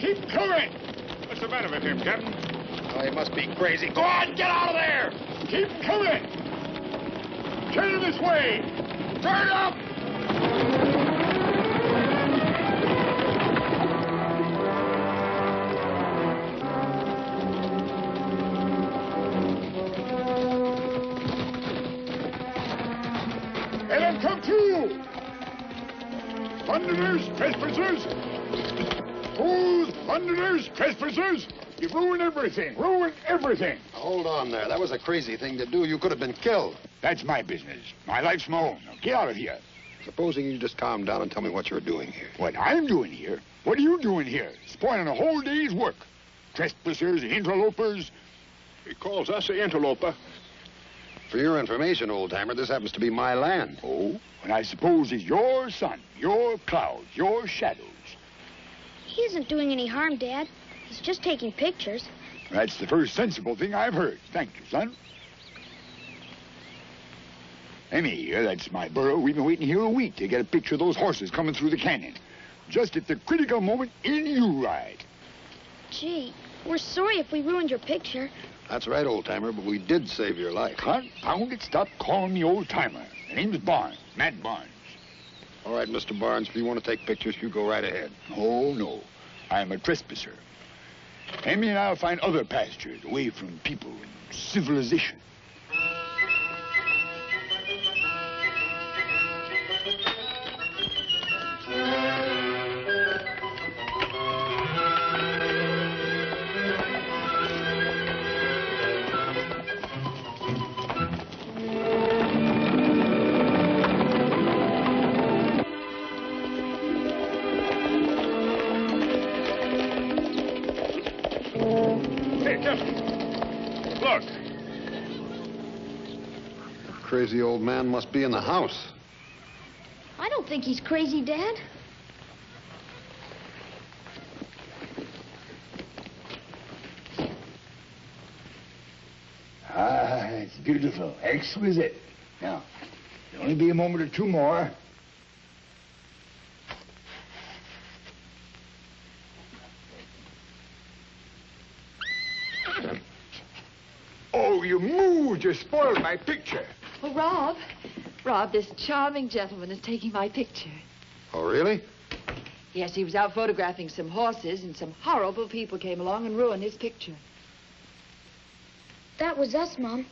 Keep coming! What's the matter with him, Captain? Oh, he must be crazy. Go on, get out of there! Keep coming! Turn this way! Turn up! Let him come to! Thunderers, trespassers! Fools, thunderers, trespassers! You've ruined everything, ruined everything! Hold on there. That was a crazy thing to do. You could have been killed. That's my business. My life's my own. Now get out of here. Supposing you just calm down and tell me what you're doing here. What I'm doing here? What are you doing here? Spoiling a whole day's work. Trespassers, interlopers. He calls us an interloper. For your information, old-timer, this happens to be my land. Oh? And I suppose it's your sun, your clouds, your shadows. He isn't doing any harm, Dad. He's just taking pictures. That's the first sensible thing I've heard. Thank you, son. Emmy here, that's my burro. We've been waiting here a week to get a picture of those horses coming through the canyon. Just at the critical moment, in you ride. Gee, we're sorry if we ruined your picture. That's right, old-timer, but we did save your life. Confound it, stop calling me old-timer. My name's Barnes, Matt Barnes. All right, Mr. Barnes, if you want to take pictures, you go right ahead. Oh, no. I'm a trespasser. Emmy and I'll find other pastures away from people and civilization. Look. The crazy old man must be in the house. I don't think he's crazy, Dad. Ah, it's beautiful. Exquisite. Now, there'll only be a moment or two more. Oh, you moved. You spoiled my picture. Oh, Rob, this charming gentleman is taking my picture. Oh, really? Yes, he was out photographing some horses, and some horrible people came along and ruined his picture. That was us, Mom.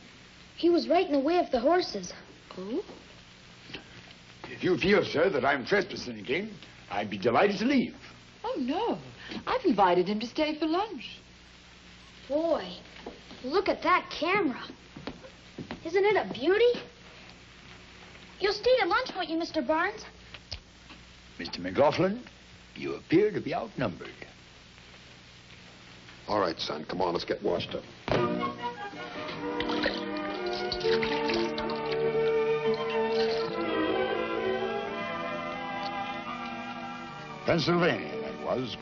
He was right in the way of the horses. Oh? If you feel, sir, that I'm trespassing again, I'd be delighted to leave. Oh, no. I've invited him to stay for lunch. Boy, look at that camera. Isn't it a beauty? You'll stay at lunch, won't you, Mr. Barnes? Mr. McLaughlin, you appear to be outnumbered. All right, son. Come on, let's get washed up. Pennsylvania, that was.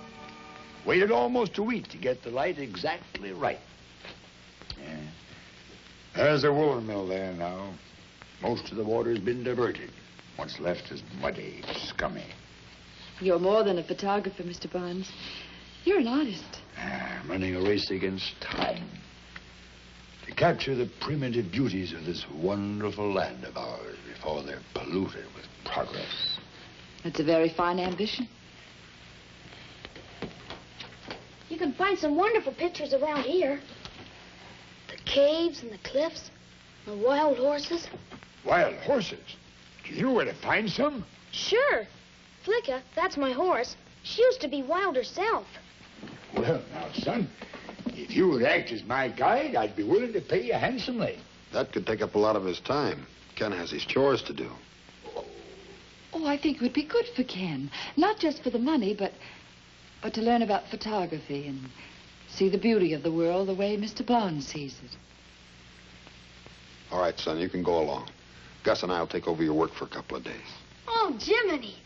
Waited almost a week to get the light exactly right. Yeah. There's a woolen mill there now. Most of the water's been diverted. What's left is muddy, scummy. You're more than a photographer, Mr. Barnes. You're an artist. I'm running a race against time to capture the primitive beauties of this wonderful land of ours before they're polluted with progress. That's a very fine ambition. You can find some wonderful pictures around here. The caves and the cliffs, the wild horses. Wild horses? Do you know where to find some? Sure. Flicka, that's my horse. She used to be wild herself. Well, now, son, if you would act as my guide, I'd be willing to pay you handsomely. That could take up a lot of his time. Ken has his chores to do. Oh, I think it would be good for Ken. Not just for the money, but to learn about photography and see the beauty of the world the way Mr. Barnes sees it. All right, son, you can go along. Gus and I'll take over your work for a couple of days. Oh, Jiminy.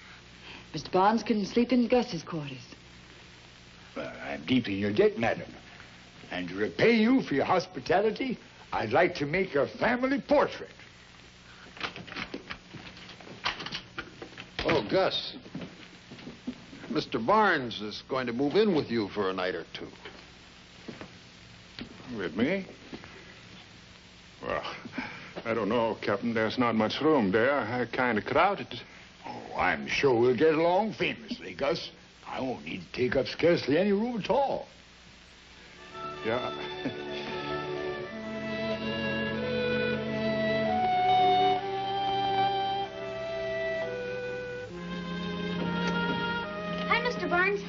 Mr. Barnes can sleep in Gus's quarters. Well, I'm deep in your debt, madam. And to repay you for your hospitality, I'd like to make a family portrait. Oh, Gus. Mr. Barnes is going to move in with you for a night or two. With me? Well, I don't know, Captain. There's not much room there. Kind of crowded. Oh, I'm sure we'll get along famously, Gus. I won't need to take up scarcely any room at all. Yeah. Hi, Mr. Barnes.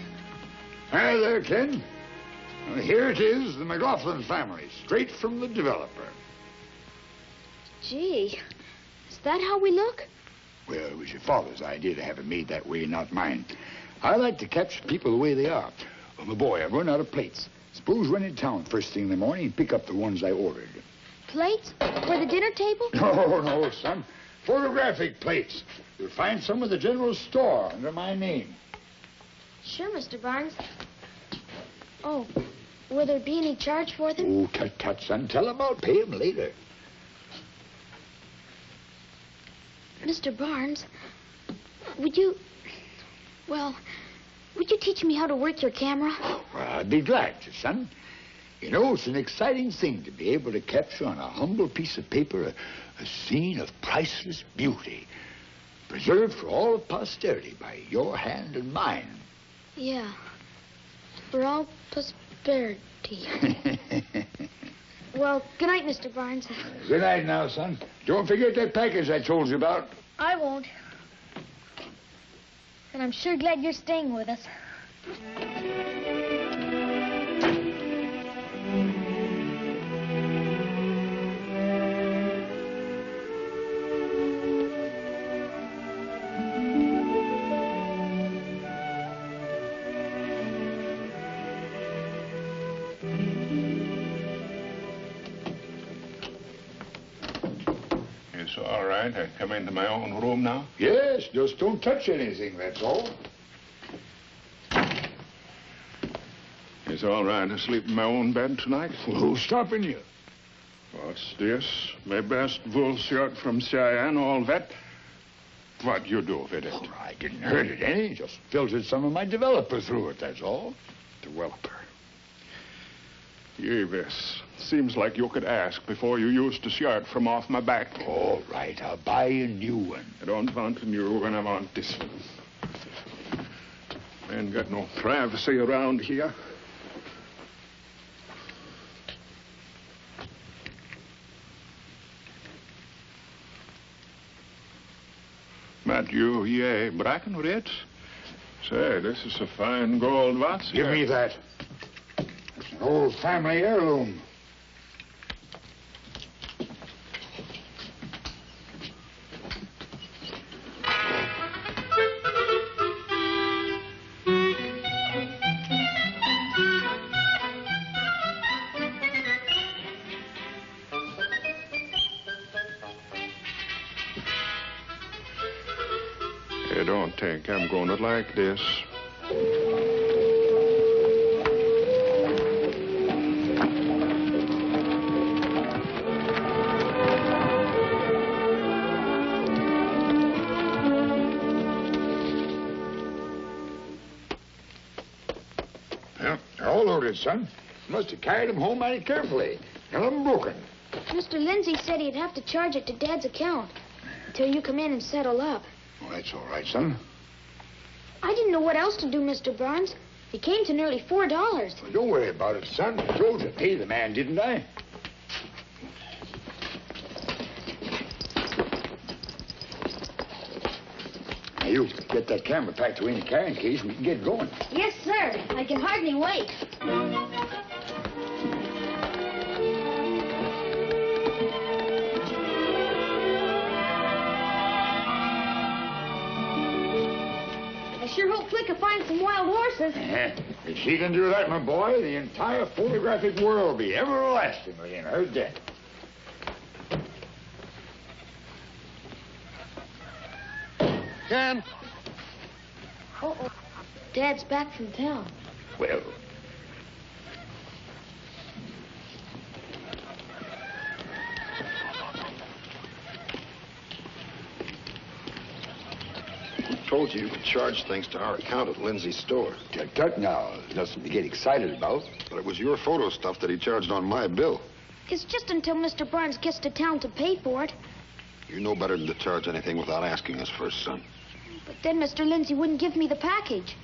Hi there, Ken. Well, here it is, the McLaughlin family, straight from the developer. Gee, is that how we look? Well, it was your father's idea to have it made that way, not mine. I like to capture people the way they are. Well, my boy, I've run out of plates. Suppose run in town first thing in the morning and pick up the ones I ordered. Plates? For the dinner table? No, son. Photographic plates. You'll find some at the general store under my name. Sure, Mr. Barnes. Oh, will there be any charge for them? Oh, tut, son. Tell them I'll pay them later. Mr. Barnes, would you teach me how to work your camera? Well, I'd be glad to, son. You know, it's an exciting thing to be able to capture on a humble piece of paper a scene of priceless beauty, preserved for all of posterity by your hand and mine. Yeah, for all prosperity. Well, good night, Mr. Barnes. Good night now, son. Don't forget that package I told you about. I won't. And I'm sure glad you're staying with us. It's all right. I come into my own room now. Yes, just don't touch anything, that's all. It's all right to sleep in my own bed tonight. Well, who's stopping you? What's this? My best wool shirt from Cheyenne, all wet. What you do with it? Oh, I didn't hurt it any. Just filtered some of my developer through it, that's all. Developer. Yes. Seems like you could ask before you used the shirt from off my back. All right, I'll buy you a new one. I don't want a new one. I want this one. Ain't got no privacy around here. But you, yeah, Brackenridge? Say, this is a fine gold watch. Give me that. It's an old family heirloom. I don't think I'm going to like this. Well, they're all loaded, son. Must have carried them home mighty carefully. None of them broken. Mr. Lindsay said he'd have to charge it to Dad's account until you come in and settle up. Well, that's all right, son. I didn't know what else to do, Mr. Barnes. It came to nearly $4. Well, don't worry about it, son. I told you to pay the man, didn't I? Now, you get that camera packed away in the carrying case. We can get going. Yes, sir. I can hardly wait. I sure hope Flicka finds some wild horses. If she can do that, my boy, the entire photographic world will be everlastingly in her debt. Ken? Uh-oh. Dad's back from town. Well, told you could charge things to our account at Lindsay's store. Tut now. Nothing to get excited about. But it was your photo stuff that he charged on my bill. It's just until Mr. Barnes gets to town to pay for it. You know better than to charge anything without asking us first, son. But then Mr. Lindsay wouldn't give me the package.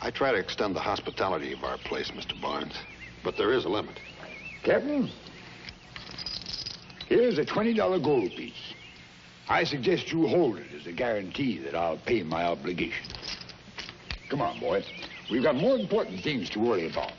I try to extend the hospitality of our place, Mr. Barnes. But there is a limit. Captain, here's a $20 gold piece. I suggest you hold it as a guarantee that I'll pay my obligation. Come on, boy. We've got more important things to worry about.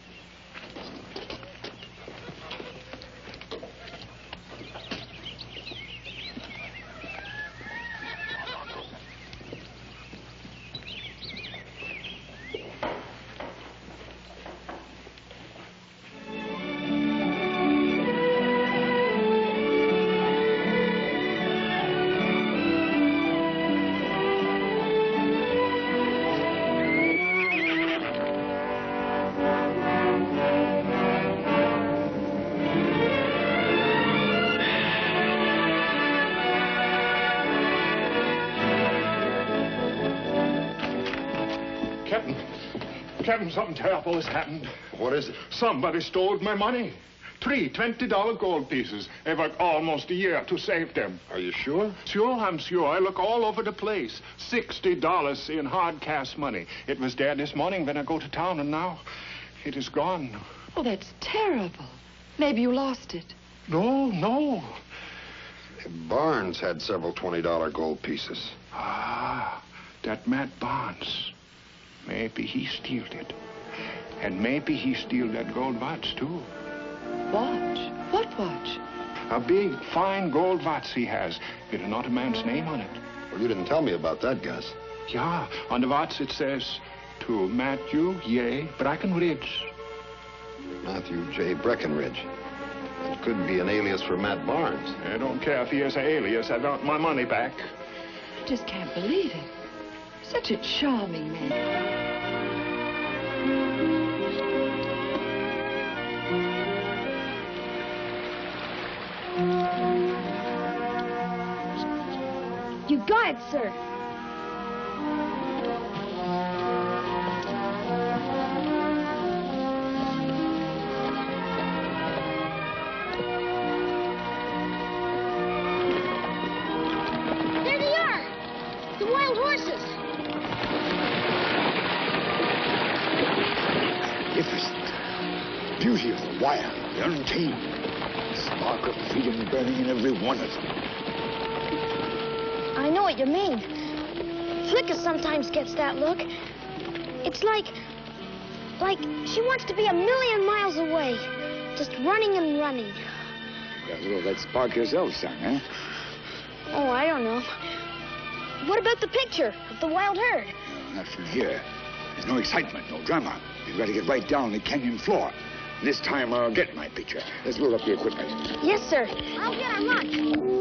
Captain, something terrible has happened. What is it? Somebody stole my money. 3 $20 gold pieces. I've worked almost a year to save them. Are you sure? Sure, I'm sure. I look all over the place. $60 in hard cash money. It was there this morning when I go to town, and now it is gone. Oh, that's terrible. Maybe you lost it. No. Barnes had several $20 gold pieces. Ah, that Matt Barnes. Maybe he stealed it. And maybe he steal that gold watch, too. Watch? What watch? A big, fine gold watch he has, with an other man's name on it. Well, you didn't tell me about that, Gus. Yeah, on the watch it says, to Matthew J. Breckenridge. Matthew J. Breckenridge. It could be an alias for Matt Barnes. I don't care if he is an alias. I want my money back. I just can't believe it. Such a charming man. You got it, sir. There they are! The wild horses! Magnificent. Beauty of the wild, the untamed. Spark of freedom burning in every one of them. I know what you mean. Flicka sometimes gets that look. It's like she wants to be a million miles away, just running and running. Got a little of that spark yourself, son, huh? Oh, I don't know. What about the picture of the wild herd? Not from here. There's no excitement, no drama. We've got to get right down on the canyon floor. This time I'll get my picture. Let's load up the equipment. Yes, sir. I'll get our lunch.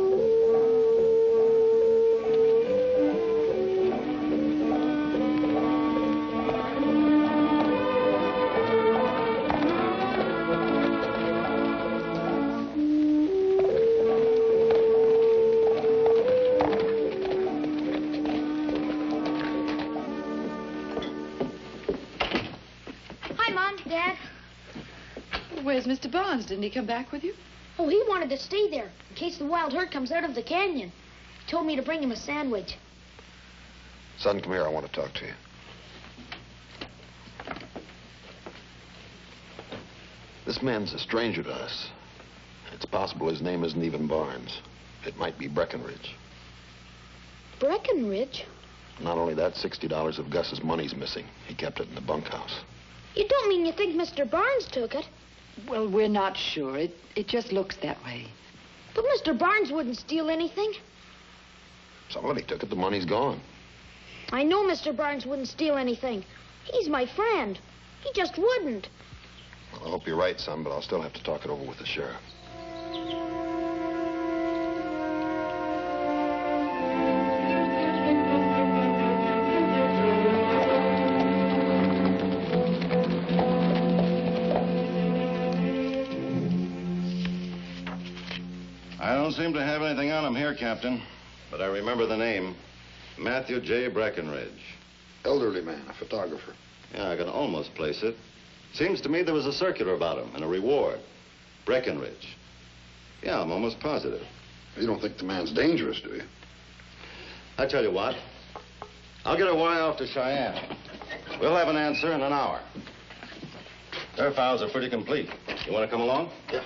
Where's Mr. Barnes? Didn't he come back with you? Oh, he wanted to stay there in case the wild herd comes out of the canyon. He told me to bring him a sandwich. Son, come here. I want to talk to you. This man's a stranger to us. It's possible his name isn't even Barnes. It might be Breckenridge. Breckenridge? Not only that, $60 of Gus's money's missing. He kept it in the bunkhouse. You don't mean you think Mr. Barnes took it? Well, we're not sure. It just looks that way. But Mr. Barnes wouldn't steal anything. Somebody took it. The money's gone. I know Mr. Barnes wouldn't steal anything. He's my friend. He just wouldn't. Well, I hope you're right, son, but I'll still have to talk it over with the sheriff. I don't seem to have anything on him here, Captain. But I remember the name. Matthew J. Breckenridge. Elderly man, a photographer. Yeah, I can almost place it. Seems to me there was a circular about him and a reward. Breckenridge. Yeah, I'm almost positive. You don't think the man's dangerous, do you? I tell you what. I'll get a wire off to Cheyenne. We'll have an answer in an hour. Their files are pretty complete. You want to come along? Yeah.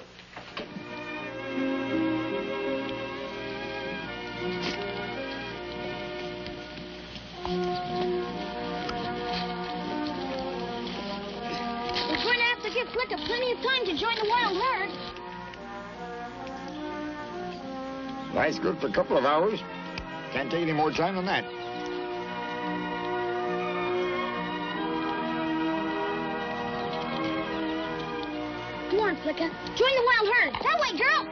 We're going to have to give Flicka plenty of time to join the wild herd. Nice good for a couple of hours. Can't take any more time than that. Come on, Flicka. Join the wild herd. That way, girl.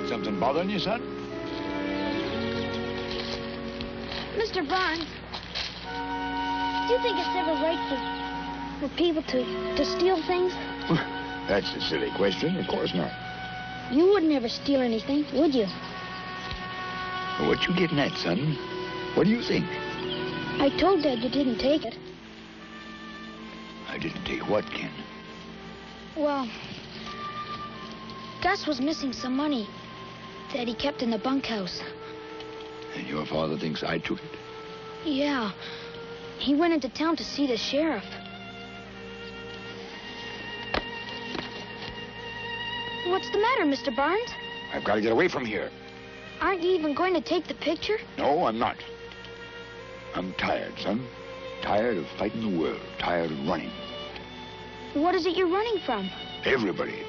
Something bothering you, son? Mr. Barnes, do you think it's ever right for people to steal things? That's a silly question. Of course not. You would never steal anything, would you? What you getting at, son? What do you think? I told Dad you didn't take it. I didn't take what, Ken? Well, Gus was missing some money that he kept in the bunkhouse. And your father thinks I took it? Yeah. He went into town to see the sheriff. What's the matter, Mr. Barnes? I've got to get away from here. Aren't you even going to take the picture? No, I'm not. I'm tired, son. Tired of fighting the world. Tired of running. What is it you're running from? Everybody.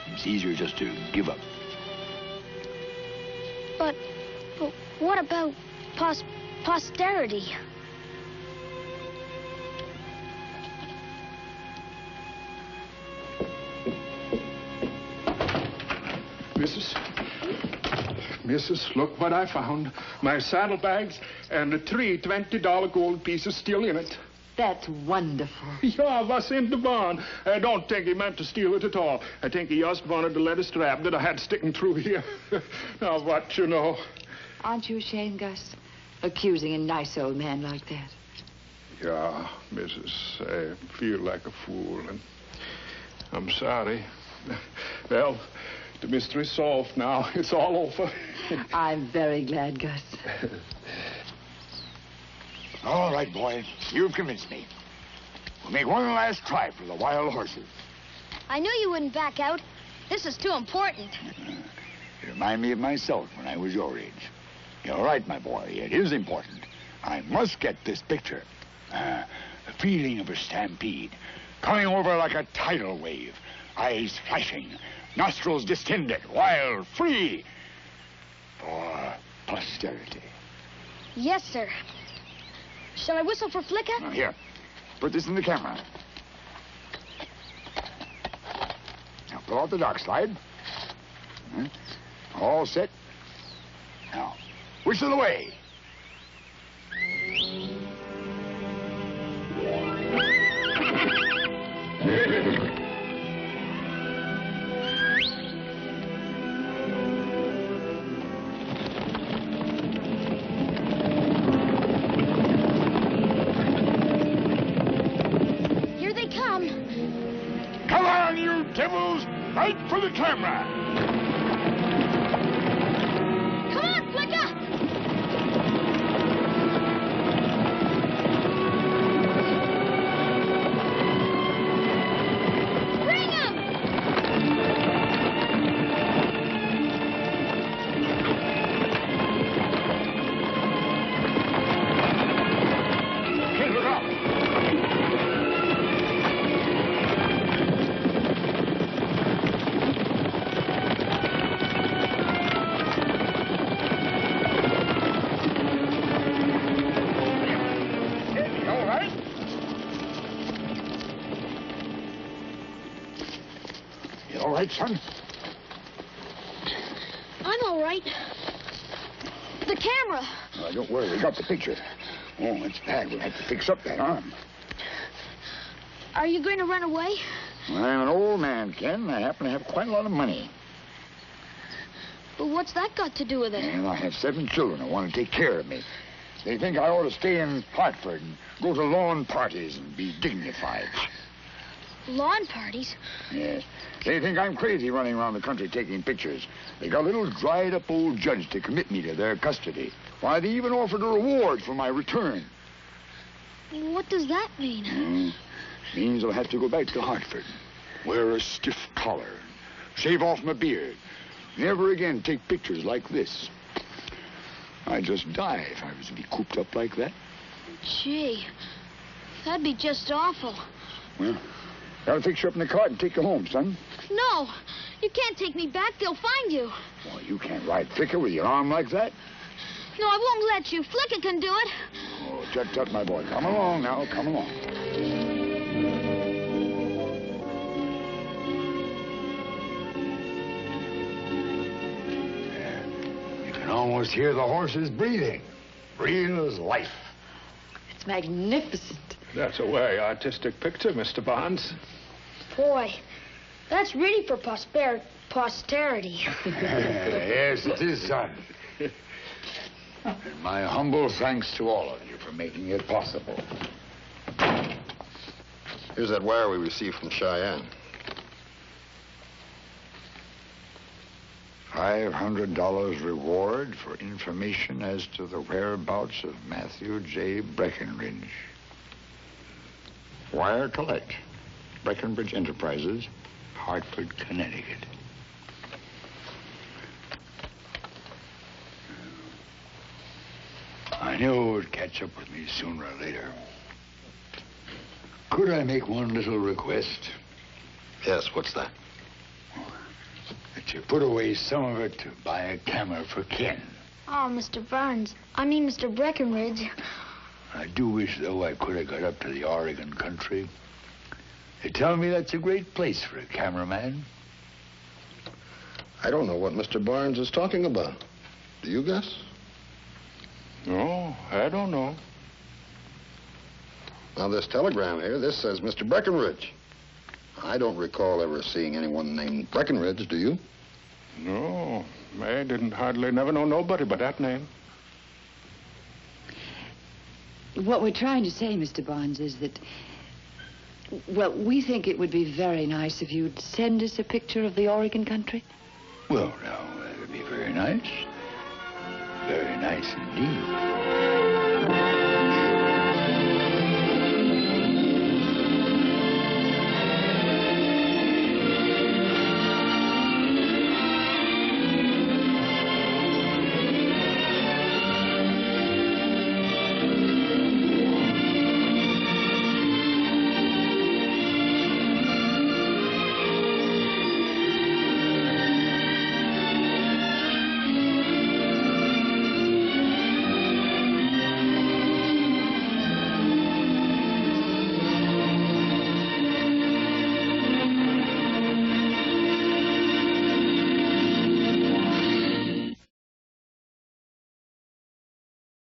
It's easier just to give up. But what about posterity? Mrs., look what I found. My saddlebags and the three $20 gold pieces still in it. That's wonderful. Yeah, was in the barn. I don't think he meant to steal it at all. I think he just wanted to let a strap that I had sticking through here. Now, what you know? Aren't you ashamed, Gus? Accusing a nice old man like that. Yeah, Mrs., I feel like a fool, and I'm sorry. Well, the mystery's solved now. It's all over. I'm very glad, Gus. All right, boy. You've convinced me. We'll make one last try for the wild horses. I knew you wouldn't back out. This is too important. You remind me of myself when I was your age. You're right, my boy. It is important. I must get this picture. The feeling of a stampede. Coming over like a tidal wave. Eyes flashing. Nostrils distended. Wild. Free. For posterity. Yes, sir. Shall I whistle for Flicka? Now, here. Put this in the camera. Now, pull out the dock slide. All set. Now, whistle away. Here they come. Come on, you devils! Right for the camera! Come on, Flicka! right, son? I'm all right. The camera. Oh, don't worry, we got the picture. Oh, it's bad. We'll have to fix up that arm. Are you going to run away? Well, I'm an old man, Ken. I happen to have quite a lot of money. But what's that got to do with it? And I have 7 children who want to take care of me. They think I ought to stay in Hartford and go to lawn parties and be dignified. Lawn parties? Yes. They think I'm crazy running around the country taking pictures. They got a little dried-up old judge to commit me to their custody. Why, they even offered a reward for my return. What does that mean? Means I'll have to go back to Hartford, wear a stiff collar, shave off my beard, never again take pictures like this. I'd just die if I was to be cooped up like that. Gee, that'd be just awful. Well, I'll fix you up in the cart and take you home, son. No, you can't take me back. They'll find you. Well, you can't ride Flicka with your arm like that. No, I won't let you. Flicka can do it. Oh, tut, tut, my boy. Come along now, come along. You can almost hear the horses breathing. Real as life. It's magnificent. That's a very artistic picture, Mr. Barnes. Boy, that's really for posterity. Yes, it is, son. And my humble thanks to all of you for making it possible. Here's that wire we received from Cheyenne. $500 reward for information as to the whereabouts of Matthew J. Breckenridge. Wire collect. Breckenridge Enterprises, Hartford, Connecticut. I knew it would catch up with me sooner or later. Could I make one little request? Yes, what's that? That you put away some of it to buy a camera for Ken. Oh, Mr. Barnes. I mean, Mr. Breckenridge. I do wish, though, I could have got up to the Oregon country. They tell me that's a great place for a cameraman. I don't know what Mr. Barnes is talking about. Do you guess? No, I don't know. Now, this telegram here, this says Mr. Breckenridge. I don't recall ever seeing anyone named Breckenridge, do you? No, I didn't hardly never know nobody but that name. What we're trying to say, Mr. Barnes, is that, well, we think it would be very nice if you'd send us a picture of the Oregon country. Well, now, that would be very nice. Very nice indeed.